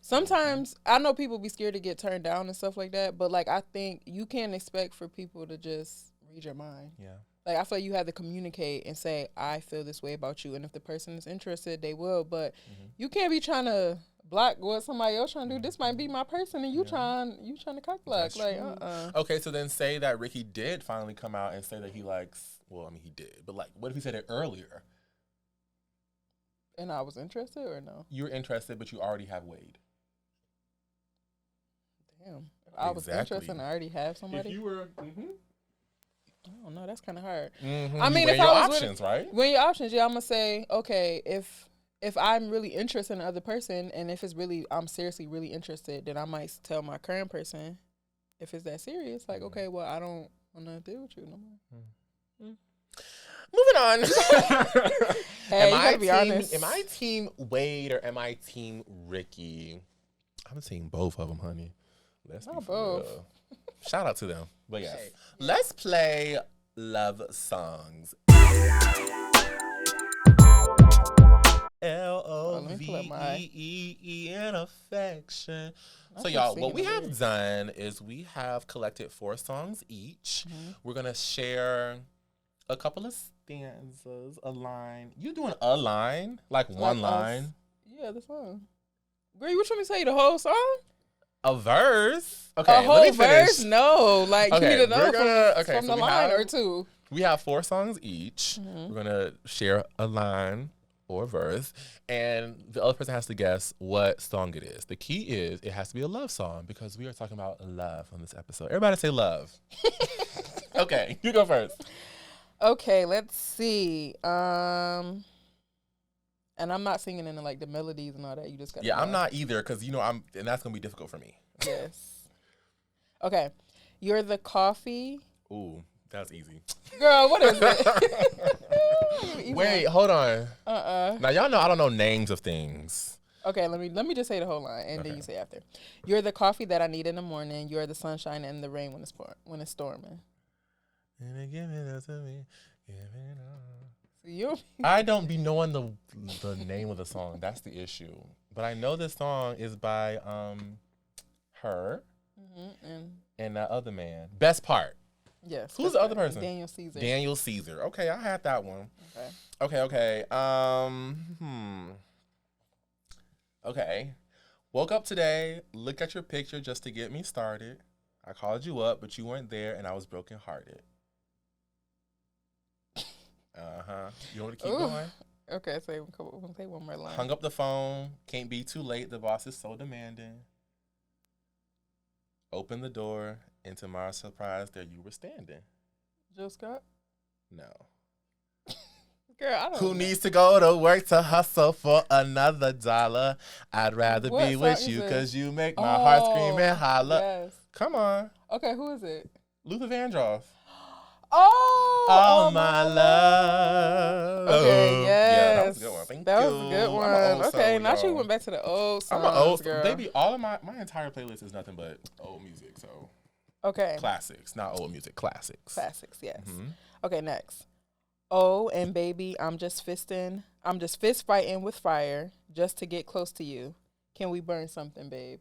Sometimes I know people be scared to get turned down and stuff like that, but I think you can't expect for people to just read your mind. Yeah. I feel like you have to communicate and say, I feel this way about you, and if the person is interested, they will. But you can't be trying to block what somebody else trying to do. This might be my person, and you trying to cock block. Okay, so then say that Ricky did finally come out and say that he likes. Well, I mean, he did, but what if he said it earlier? And I was interested, or no? You were interested, but you already have Wade. Damn, if I was interested and I already have somebody. If you were. I don't know. That's kind of hard. Mm-hmm. I mean, if I was options, right? When your options, I'm gonna say, okay, if I'm really interested in the other person, and if I'm seriously really interested, then I might tell my current person, if it's that serious, okay, well, I don't want to deal with you no more. Moving on. Hey, you gotta be honest. Am I team Wade or am I team Ricky? I'm team both of them, honey. Let's be both. real. Shout out to them. But yes, let's play love songs. LOVEE in affection. So y'all, what we have done is we have collected 4 songs each. We're gonna share a couple of stanzas, a line. You doing a line? Like one line? Yeah, the song. Girl, you want me to tell you the whole song? A verse? Okay, a whole let me finish. Verse? No, like okay, you need to know from so the line or two. We have 4 songs each. We're gonna share a line or a verse, and the other person has to guess what song it is. The key is it has to be a love song because we are talking about love on this episode. Everybody say love. Okay, you go first. Okay, let's see. And I'm not singing in like the melodies and all that. You just got. Yeah, I'm not either because and that's gonna be difficult for me. Yes. Okay, you're the coffee. Ooh, that's easy. Girl, what is it? Wait, hold on. Now y'all know I don't know names of things. Okay, let me just say the whole line and then you say after. You're the coffee that I need in the morning. You're the sunshine and the rain when it's storming. And give it up to me. Give it up. I don't be knowing the name of the song. That's the issue. But I know this song is by her and that other man. Best Part. Yes. Who's the other person? Daniel Caesar. Daniel Caesar. Okay, I had that one. Okay. Okay. Woke up today, looked at your picture just to get me started. I called you up, but you weren't there, and I was brokenhearted. You want to keep going? Okay, say one more line. Hung up the phone. Can't be too late. The boss is so demanding. Open the door. And to my surprise, there you were standing. Jill Scott? No. Girl, I don't Who know. needs to go to work to hustle for another $1? I'd rather be with you because you make my heart scream and holler. Yes. Come on. Okay, who is it? Luther Vandross. Oh, my love. Okay, yes. Yeah, that was a good one. Thank you. That was a good one. Okay, now she went back to the old songs, I'm an old girl. Baby, all of my entire playlist is nothing but old music, so. Okay. Classics, not old music, classics. Classics, yes. Okay, next. Oh, and baby, I'm just fist fighting with fire just to get close to you. Can we burn something, babe?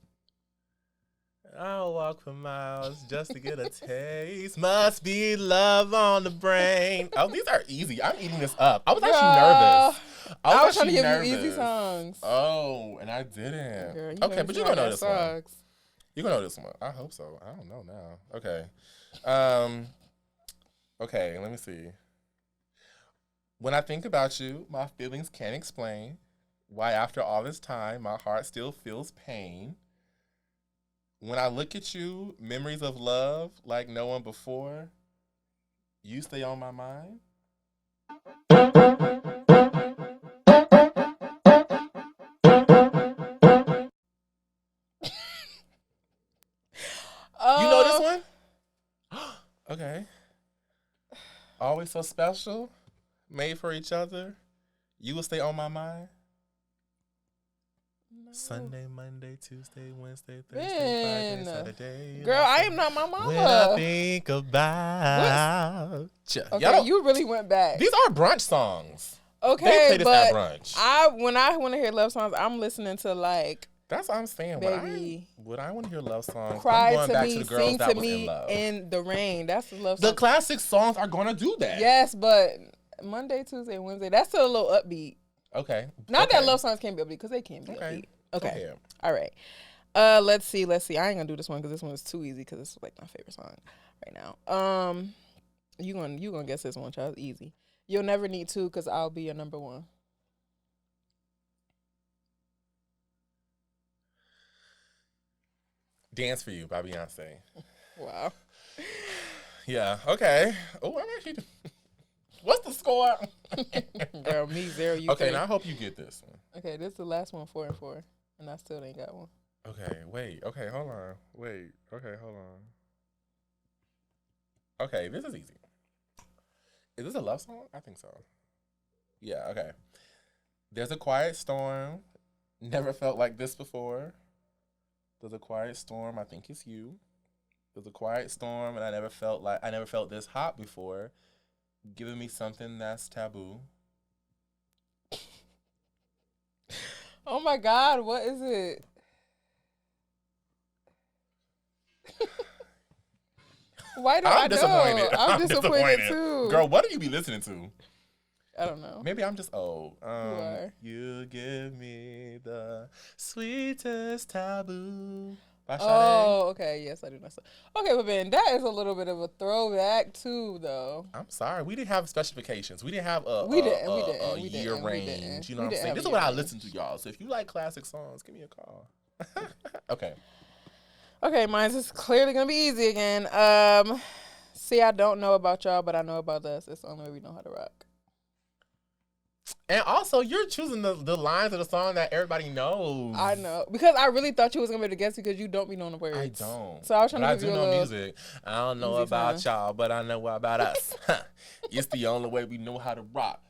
I'll walk for miles just to get a taste. Must be love on the brain. Oh, these are easy. I'm eating this up. I was actually nervous. I was trying to give you easy songs. Oh, and I didn't. Girl, okay, but you're going to know this one. You're going to know this one. I hope so. I don't know now. Okay. Okay, let me see. When I think about you, my feelings can't explain why after all this time, my heart still feels pain. When I look at you, memories of love like no one before, you stay on my mind. You know this one? Okay. Always so special, made for each other. You will stay on my mind. No. Sunday, Monday, Tuesday, Wednesday, Thursday, Friday, Saturday. Girl, I am not my mama. When I think about you. Okay, you really went back. These are brunch songs. Okay, they play this but at brunch. when I want to hear love songs, I'm listening to like. That's what I'm saying. Baby, when I want to hear love songs, cry I'm going to back me, to the girls sing that to was me in love. in the rain. That's the love song. The classic songs are going to do that. Yes, but Monday, Tuesday, Wednesday, that's still a little upbeat. Okay. Not that love songs can't be upbeat, because they can be upbeat. Okay. All right. Let's see. I ain't gonna do this one because this one is too easy because it's like my favorite song right now. You gonna guess this one, child? Easy. You'll never need to because I'll be your number one. Dance for You by Beyonce. Wow. Yeah. Okay. Oh, I'm actually. What's the score? Girl, me 0. You okay, 3. now I hope you get this one. Okay, this is the last one, 4 and 4, and I still ain't got one. Okay, wait. Okay, hold on. Wait. Okay, hold on. Okay, this is easy. Is this a love song? I think so. Yeah, okay. There's a quiet storm. Never felt like this before. There's a quiet storm. I think it's you. It was a quiet storm, and I never felt this hot before. Giving me something that's taboo. Oh my God, what is it? Why do I know? I'm disappointed too. Girl, what do you be listening to? I don't know. Maybe I'm just old. You are. You give me the sweetest taboo. Oh, okay. Yes, I do know. Okay, but Ben, that is a little bit of a throwback too, though. I'm sorry. We didn't have specifications. We didn't have a year range. You know what I'm saying? This is what I listen to, y'all. So if you like classic songs, give me a call. Okay. Okay, mine's is clearly going to be easy again. See, I don't know about y'all, but I know about us. It's the only way we know how to rock. And also, you're choosing the lines of the song that everybody knows. I know. Because I really thought you was going to be able to guess because you don't be knowing the words. I don't. So I was trying to give you a little... I do know music. I don't know about y'all, but I know about us. It's the only way we know how to rock.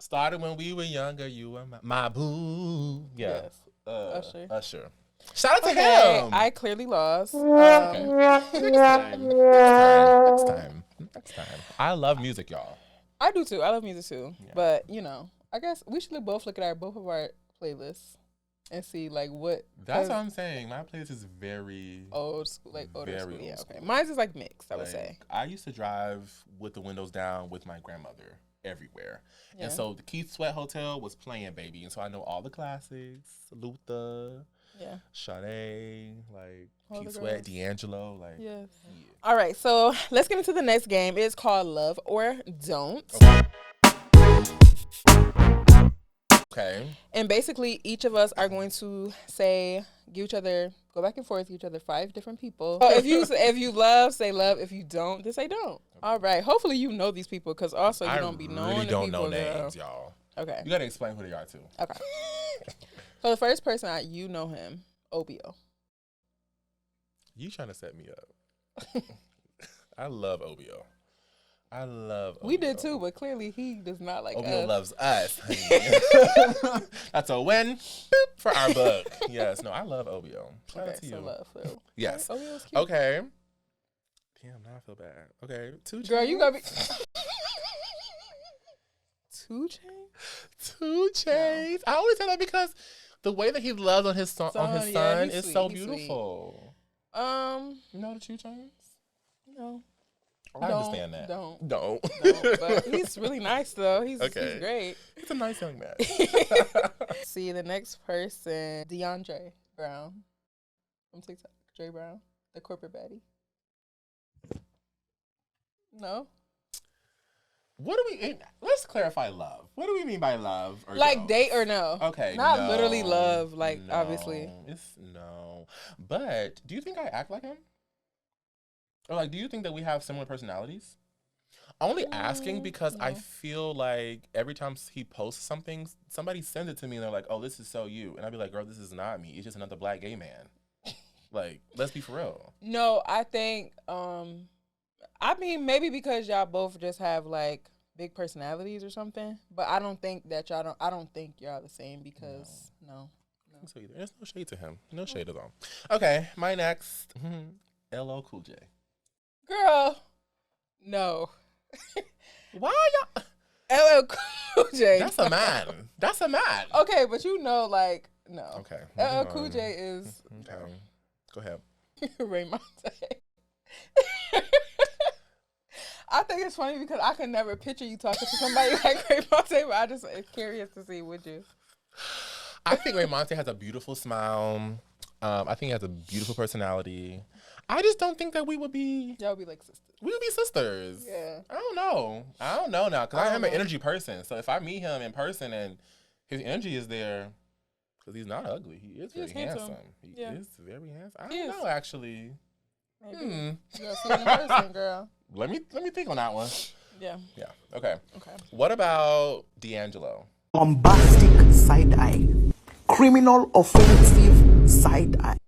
Started when we were younger. You were my boo. Yeah. Yes. Usher. Shout out to him. I clearly lost. Okay. Next time. I love music, y'all. I do too. I love music too. Yeah. But, you know, I guess we should both look at both of our playlists and see like what. That's what I'm saying. My playlist is very old school, like older school. Yeah, school. Okay. Mine's is like mixed, I would say. I used to drive with the windows down with my grandmother everywhere. Yeah. And so the Keith Sweat Hotel was playing, baby. And so I know all the classics. Luther. Yeah. Sade, like Keith Sweat, D'Angelo, like. Yes. Yeah. All right, so let's get into the next game. It's called Love or Don't. Okay. And basically, each of us are going to go back and forth, give each other 5 different people. So if you love, say love. If you don't, then say don't. Okay. All right. Hopefully, you know these people because also you don't be knowing the people. I really don't know names, y'all. Okay. You got to explain who they are, too. Okay. So the first person, you know him, Obio. You trying to set me up. I love Obio. We did too, but clearly he does not like Obio us. loves us. That's a win for our book. Yes, no, I love Obio. Shout out to you. So love. So. Yes. Right, Obio's cute. Okay. Damn, now I feel bad. Okay, 2 Chainz. Girl, you gotta be... 2 Chainz? 2 Chainz. No. I only say that because the way that he loves on his son is sweet. So beautiful. You know the 2 Chainz? No. I understand that. Don't. But he's really nice though. He's great. He's a nice young man. See the next person, DeAndre Brown from TikTok. Dre Brown, the corporate baddie. No. What do we? Let's clarify love. What do we mean by love? Or like don't? Date or no? Okay, not literally love. Like obviously, it's no. But do you think I act like him? Or like, do you think that we have similar personalities? Only asking because I feel like every time he posts something, somebody sends it to me and they're like, "Oh, this is so you," and I'd be like, "Girl, this is not me. It's just another black gay man." Like, let's be for real. No, I think. I mean, maybe because y'all both just have like big personalities or something, but I don't think that I don't think y'all the same because no. So either. There's no shade to him. No shade at all. Okay, my next, LL Cool J. Girl, no. Why y'all? LL Cool J. That's a man. That's a man. Okay, but you know, like, no. Okay. LL Cool J is. Okay. Go ahead. Raymond. I think it's funny because I could never picture you talking to somebody like Raymond, but I just am curious to see, would you? I think Raymond has a beautiful smile. I think he has a beautiful personality. I just don't think that we would be... Y'all would be like sisters. We would be sisters. Yeah. I don't know now because I am an energy person. So if I meet him in person and his energy is there, because he's not ugly. He is very handsome. He is very handsome. I don't know, actually. Maybe. You gotta see him in person, girl. Let me think on that one. Yeah. Yeah. Okay. What about D'Angelo? Bombastic side eye. Criminal offensive side eye.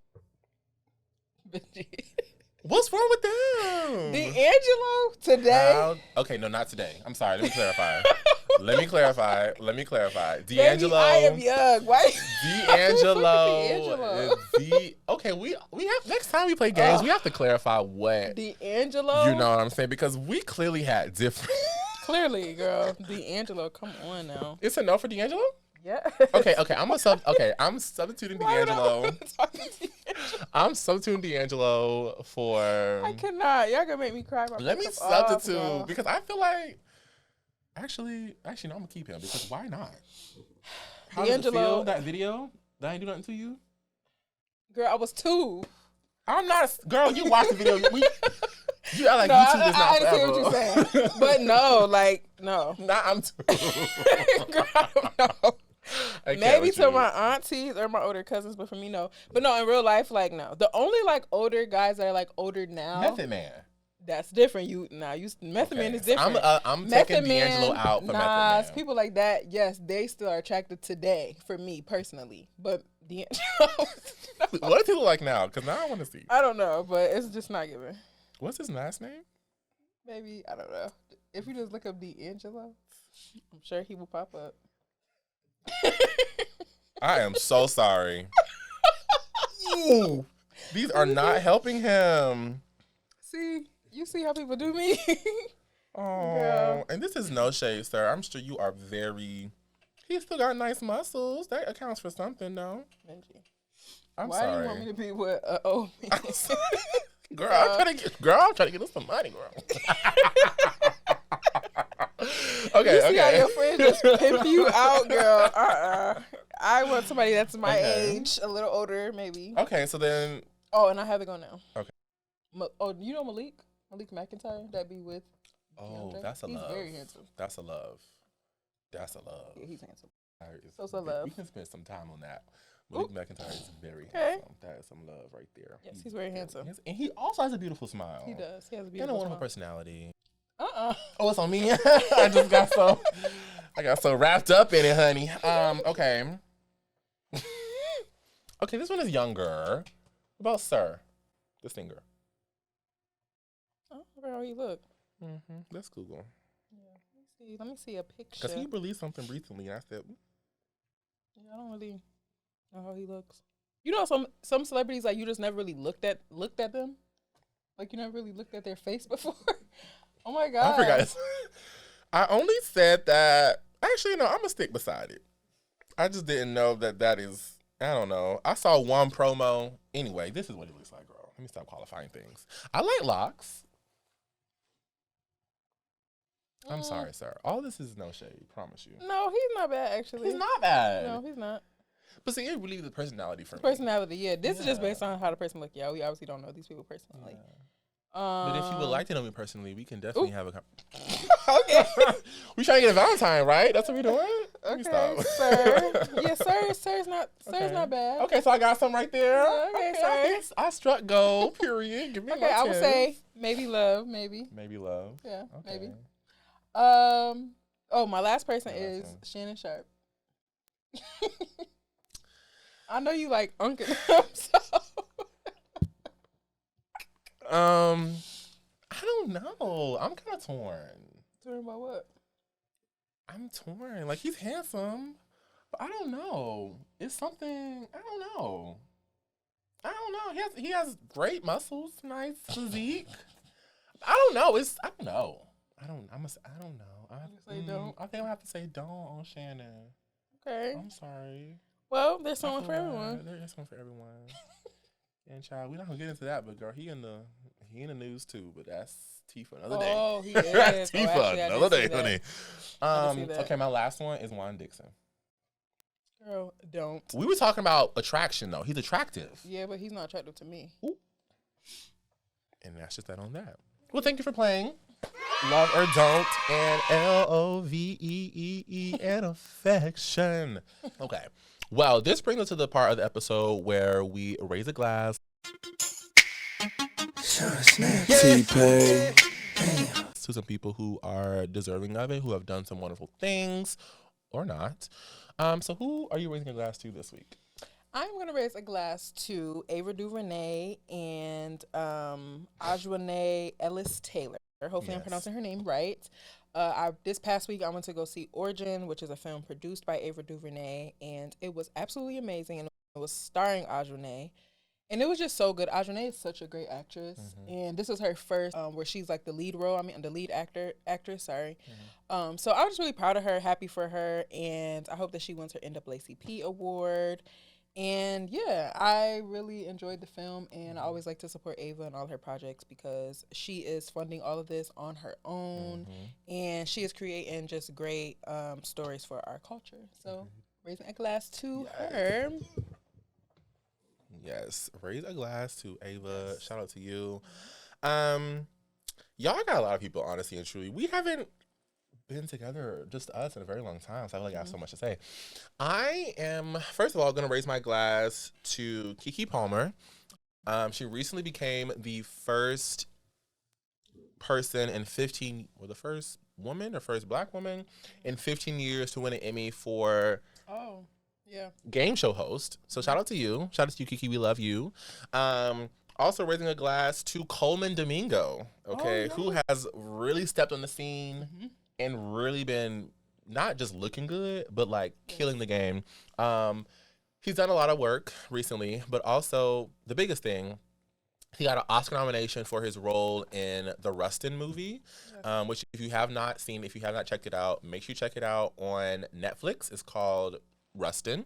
What's wrong with them? D'Angelo today. Okay, no, not today. I'm sorry. Let me clarify. Let me clarify. D'Angelo. Baby, I am young. Why? D'Angelo. Okay, we have next time we play games, we have to clarify what D'Angelo. You know what I'm saying? Because we clearly had different. Clearly, girl. D'Angelo, come on now. It's a no for D'Angelo? Yeah. Okay. I'm substituting D'Angelo. I'm substituting D'Angelo for. I cannot. Y'all gonna make me cry. Let me substitute because I feel like. Actually, no, I'm gonna keep him because why not? How did it feel, that video? That ain't do nothing to you? Girl, I was 2. I'm not. Girl, you watched the video. You act like no, YouTube is not I forever. understand what you're saying. But no. Nah, I'm 2. Girl, I don't know. Maybe to my aunties or my older cousins, but for me, no. But no, in real life, like, no. The only, like, older guys that are, like, older now. Method Man. That's different. Method Man is different. I'm taking D'Angelo out for Method Man. People like that, yes, they still are attracted today for me personally. But D'Angelo. What does he look like now? Because now I want to see. I don't know, but it's just not given. What's his last name? Maybe, I don't know. If you just look up D'Angelo, I'm sure he will pop up. I am so sorry. Ooh, these are not helping him. See, you see how people do me? Oh, and this is no shade, sir. I'm sure you are very. He still got nice muscles. That accounts for something, though. Benji. I'm Why sorry. do you want me to be with old man? Girl, I'm trying to get us some money, girl. Okay, you see how your friends just pimp you out, girl. I want somebody that's my age, a little older, maybe. Okay, so then. Oh, and I have to go now. Okay. You know Malik McIntyre that be with. Oh, Deontay? that's a love. He's very handsome. That's a love. Yeah, he's handsome. So love. We can spend some time on that. Malik McIntyre is very handsome. That is some love right there. Yes, he's very handsome. And he also has a beautiful smile. He does. He has a beautiful and a wonderful smile. personality. Oh, it's on me. I just got so wrapped up in it, honey. Okay. Okay, this one is younger. What about Sir, the singer? Oh, I forgot how he look. Let's Google. Yeah, let me see a picture. Because he released something recently, and I said, yeah, I don't really know how he looks. You know, some celebrities, like, you just never really looked at them. Like, you never really looked at their face before. Oh my God. I forgot. I only said that. Actually, no, I'm gonna stick beside it. I just didn't know that is. I don't know. I saw one promo. Anyway, this is what it looks like, girl. Let me stop qualifying things. I like locks. I'm sorry, sir. All this is no shade. Promise you. No, he's not bad. Actually, he's not bad. No, he's not. But see, it really the personality for me. Personality, yeah. This is just based on how the person look. Yeah, we obviously don't know these people personally. Yeah. But if you would like to know me personally, we can definitely have a okay. We trying to get a Valentine, right? That's what we're doing? Okay, stop. Sir. Yeah, sir's not bad. Okay, so I got some right there. Okay, sir. I struck gold, period. Give me okay, I would say maybe love, maybe. Maybe love. Yeah, okay. maybe. My last person is Shannon Sharp. I know you like Uncle him, so. I don't know. I'm kind of torn. Torn by what? I'm torn. Like, he's handsome, but I don't know. It's something. I don't know. He has great muscles, nice physique. I don't know. I don't know. I don't know. I think I have to say don't on Shannon. Okay. I'm sorry. Well, there's someone for everyone. There is someone for everyone. And child, we're not gonna get into that, but girl, he in the news too, but that's tea for another day. Oh, he is. That's tea for another day, honey. Okay, my last one is Juan Dixon. Girl, don't. We were talking about attraction though. He's attractive. Yeah, but he's not attractive to me. Ooh. And that's just that on that. Well, thank you for playing. Love or Don't and LOVEE and affection. Okay. Well, this brings us to the part of the episode where we raise a glass to some people who are deserving of it, who have done some wonderful things or not. So who are you raising a glass to this week? I'm going to raise a glass to Ava DuVernay and Ajuane Ellis Taylor. Hopefully I'm pronouncing her name right. This past week, I went to go see Origin, which is a film produced by Ava DuVernay, and it was absolutely amazing. And it was starring Ajuane. And it was just so good. Ajuane is such a great actress. And this was her first where she's like the lead role. The lead actress, sorry. So I was just really proud of her, happy for her. And I hope that she wins her NAACP award. And yeah, I really enjoyed the film. And I always like to support Ava and all her projects because she is funding all of this on her own. And she is creating just great stories for our culture. So raising a glass to her. Yes, raise a glass to Ava. Yes. Shout out to you. Y'all got a lot of people, honestly and truly. We haven't been together, just us, in a very long time, so I feel like I have so much to say. I am, first of all, going to raise my glass to Keke Palmer. She recently became the first person in 15, or the first woman or first black woman in 15 years to win an Emmy for... game show host. So shout out to you. Shout out to you, Keke. We love you. Also raising a glass to Coleman Domingo, who has really stepped on the scene and really been not just looking good, but like killing the game. He's done a lot of work recently, but also the biggest thing, he got an Oscar nomination for his role in the Rustin movie, which if you have not seen, if you have not checked it out, make sure you check it out on Netflix. It's called Rustin.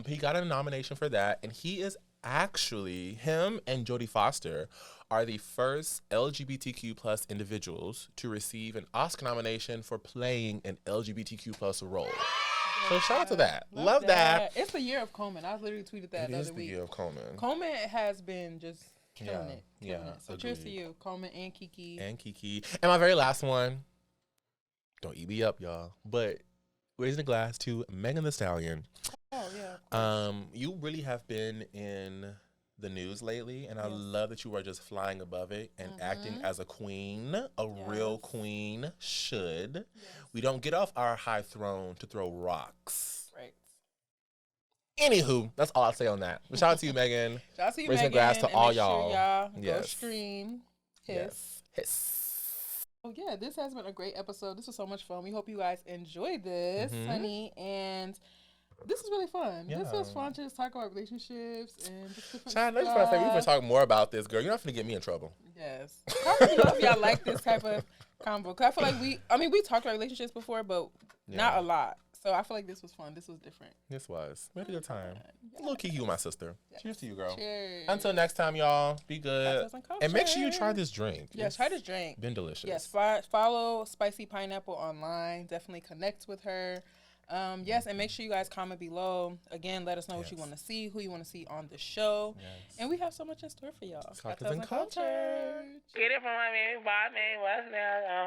He got a nomination for that, and he is actually, him and Jodie Foster are the first LGBTQ plus individuals to receive an Oscar nomination for playing an LGBTQ plus role. So shout out to that. Love that. It's the year of Coleman. I literally tweeted that the other week. It is the year of Coleman. Coleman has been just killing it. So agreed. Cheers to you, Coleman and Keke. And my very last one, don't eat me up, y'all, but raising a glass to Megan Thee Stallion. You really have been in the news lately, and I love that you are just flying above it and acting as a queen, a real queen should. We don't get off our high throne to throw rocks. Right. Anywho, that's all I'll say on that. But shout out to you, Megan. Shout out to you, raising Megan. Glass to all y'all. Yes. Go stream. Hiss. Oh yeah, this has been a great episode. This was so much fun. We hope you guys enjoyed this, honey. And this is really fun. This was fun to just talk about relationships and just different stuff. Let's say we can talk more about this, girl. You're not going to get me in trouble. Yes. I really love y'all like this type of combo. Cause I feel like we talked about relationships before, but not a lot. So I feel like this was fun. This was different. This was. We had a good time. A little Keke with my sister. Yes. Cheers to you, girl. Cheers. Until next time, y'all. Be good. And make sure you try this drink. Yes, try this drink. Been delicious. Yes, follow Spicy Pineapple online. Definitely connect with her. Yes, and make sure you guys comment below. Again, let us know what you want to see, who you want to see on the show. Yes. And we have so much in store for y'all. Cocktails and culture. Get it from my baby, what's now?